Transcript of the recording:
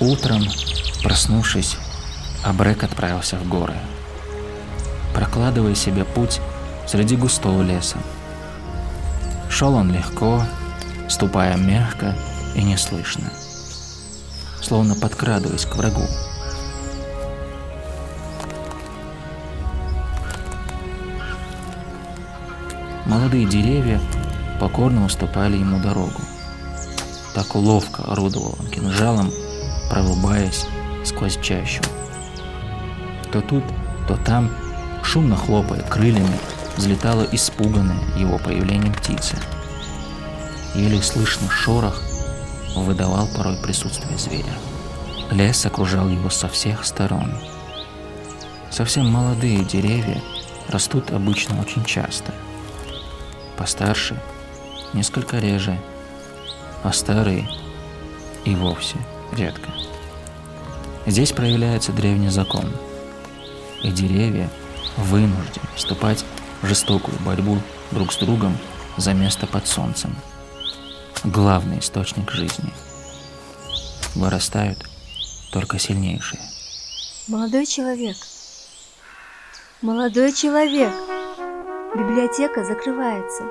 Утром, проснувшись, Абрек отправился в горы, прокладывая себе путь среди густого леса. Шел он легко, ступая мягко и неслышно, словно подкрадываясь к врагу. Молодые деревья покорно уступали ему дорогу. Так ловко орудовал он кинжалом, прорубаясь сквозь чащу. То тут, то там, шумно хлопая крыльями, взлетала испуганная его появлением птица. Еле слышный шорох выдавал порой присутствие зверя. Лес окружал его со всех сторон. Совсем молодые деревья растут обычно очень часто. Постарше несколько реже, а старые и вовсе редко. Здесь проявляется древний закон, и деревья вынуждены вступать в жестокую борьбу друг с другом за место под солнцем. Главный источник жизни. Вырастают только сильнейшие. Молодой человек, молодой человек, библиотека закрывается.